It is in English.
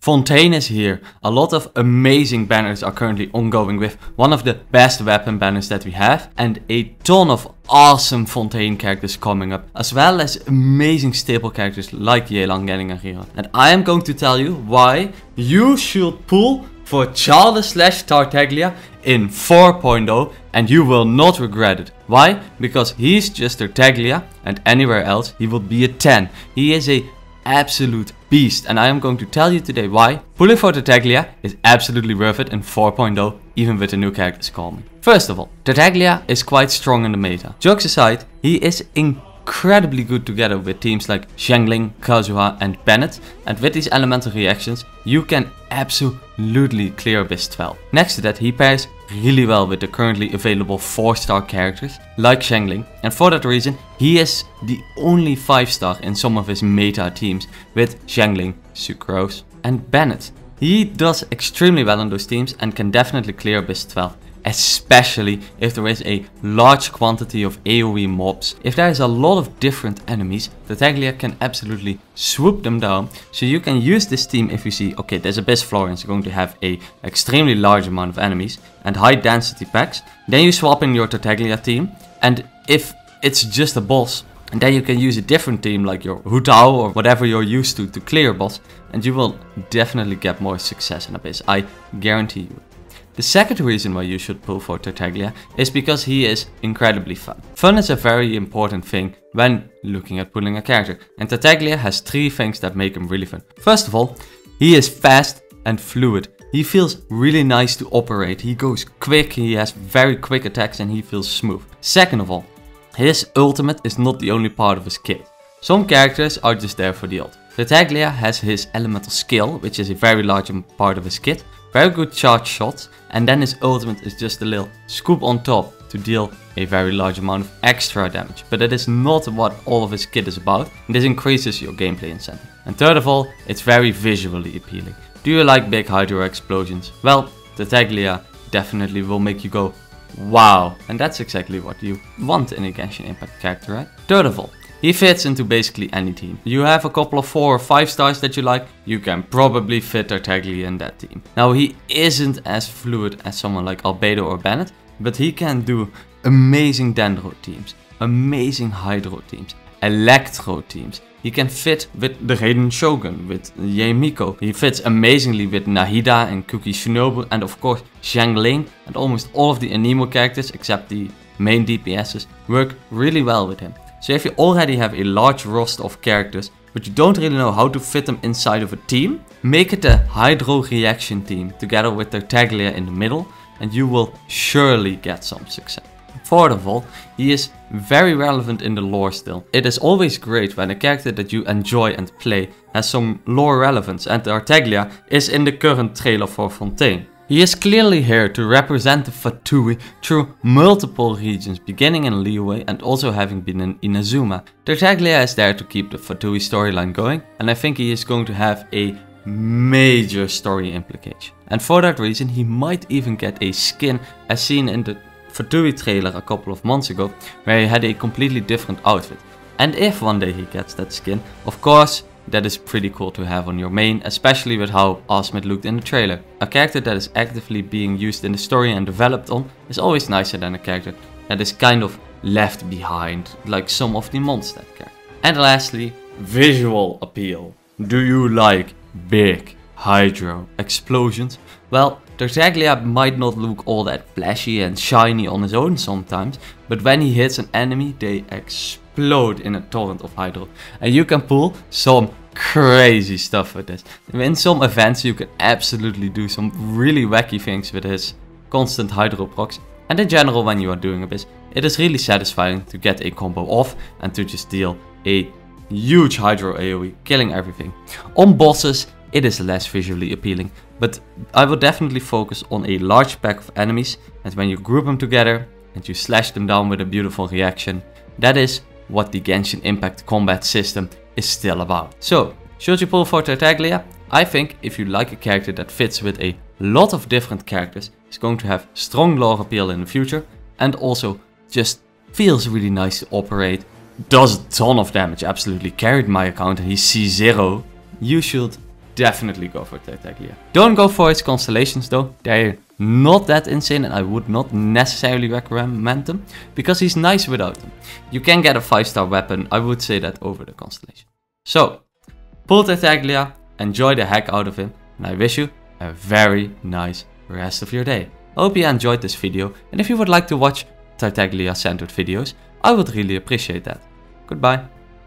Fontaine is here. A lot of amazing banners are currently ongoing with one of the best weapon banners that we have, and a ton of awesome Fontaine characters coming up, as well as amazing staple characters like Yelan getting a hero. And I am going to tell you why you should pull for Childe / Tartaglia in 4.0 and you will not regret it. Why? Because he's just Tartaglia and anywhere else he would be a 10. He is a absolute beast, and I am going to tell you today why pulling for Tartaglia is absolutely worth it in 4.0, even with the new characters coming. First of all, Tartaglia is quite strong in the meta. Jokes aside, he is incredibly good together with teams like Xiangling, Kazuha and Bennett, and with these elemental reactions you can absolutely clear Abyss 12. Next to that, he pairs really well with the currently available 4-star characters like Xiangling, and for that reason he is the only 5-star in some of his meta teams with Xiangling, Sucrose and Bennett. He does extremely well on those teams and can definitely clear Abyss 12. Especially if there is a large quantity of AoE mobs. If there is a lot of different enemies, Tartaglia can absolutely swoop them down. So you can use this team if you see, okay, there's Abyss floor and it's going to have a extremely large amount of enemies and high density packs. Then you swap in your Tartaglia team, and if it's just a boss, and then you can use a different team like your Hu Tao or whatever you're used to clear a boss, and you will definitely get more success in Abyss, I guarantee you. The second reason why you should pull for Tartaglia is because he is incredibly fun. Fun is a very important thing when looking at pulling a character, and Tartaglia has 3 things that make him really fun. First of all, he is fast and fluid. He feels really nice to operate. He goes quick, he has very quick attacks and he feels smooth. Second of all, his ultimate is not the only part of his kit. Some characters are just there for the ult. Tartaglia has his elemental skill, which is a very large part of his kit, very good charge shots, and then his ultimate is just a little scoop on top to deal a very large amount of extra damage. But that is not what all of his kit is about, and this increases your gameplay incentive. And third of all, it's very visually appealing. Do you like big hydro explosions? Well, Tartaglia definitely will make you go wow, and that's exactly what you want in a Genshin Impact character, right? Third of all, he fits into basically any team. You have a couple of 4 or 5 stars that you like, you can probably fit Tartaglia in that team. Now, he isn't as fluid as someone like Albedo or Bennett, but he can do amazing Dendro teams, amazing Hydro teams, Electro teams. He can fit with the Raiden Shogun, with Yeimiko. He fits amazingly with Nahida and Kuki Shinobu, and of course Xiangling, and almost all of the Anemo characters except the main DPSs work really well with him. So if you already have a large roster of characters, but you don't really know how to fit them inside of a team, make it a Hydro reaction team together with Tartaglia in the middle, and you will surely get some success. Fourth of all, he is very relevant in the lore still. It is always great when a character that you enjoy and play has some lore relevance, and Tartaglia is in the current trailer for Fontaine. He is clearly here to represent the Fatui through multiple regions, beginning in Liyue and also having been in Inazuma. Tartaglia is there to keep the Fatui storyline going, and I think he is going to have a major story implication. And for that reason, he might even get a skin as seen in the Fatui trailer a couple of months ago, where he had a completely different outfit. And if one day he gets that skin, of course, that is pretty cool to have on your main, especially with how awesome it looked in the trailer. A character that is actively being used in the story and developed on is always nicer than a character that is kind of left behind, like some of the Mondstadt characters. And lastly, visual appeal. Do you like big hydro explosions? Well, Tartaglia might not look all that flashy and shiny on his own sometimes, but when he hits an enemy, they explode in a torrent of hydro. And you can pull some crazy stuff with this. In some events you can absolutely do some really wacky things with his constant hydro procs. And in general, when you are doing Abyss, it is really satisfying to get a combo off and to just deal a huge hydro AoE, killing everything. On bosses, it is less visually appealing, but I will definitely focus on a large pack of enemies, and when you group them together and you slash them down with a beautiful reaction, that is what the Genshin Impact combat system is still about. So, should you pull for Tartaglia? I think if you like a character that fits with a lot of different characters, is going to have strong lore appeal in the future, and also just feels really nice to operate, does a ton of damage, absolutely carried my account and he's C0, you should definitely go for Tartaglia. Don't go for his constellations though, they're not that insane and I would not necessarily recommend them, because he's nice without them. You can get a 5-star weapon, I would say that over the constellation. So, pull Tartaglia, enjoy the heck out of him, and I wish you a very nice rest of your day. I hope you enjoyed this video, and if you would like to watch Tartaglia centered videos, I would really appreciate that. Goodbye.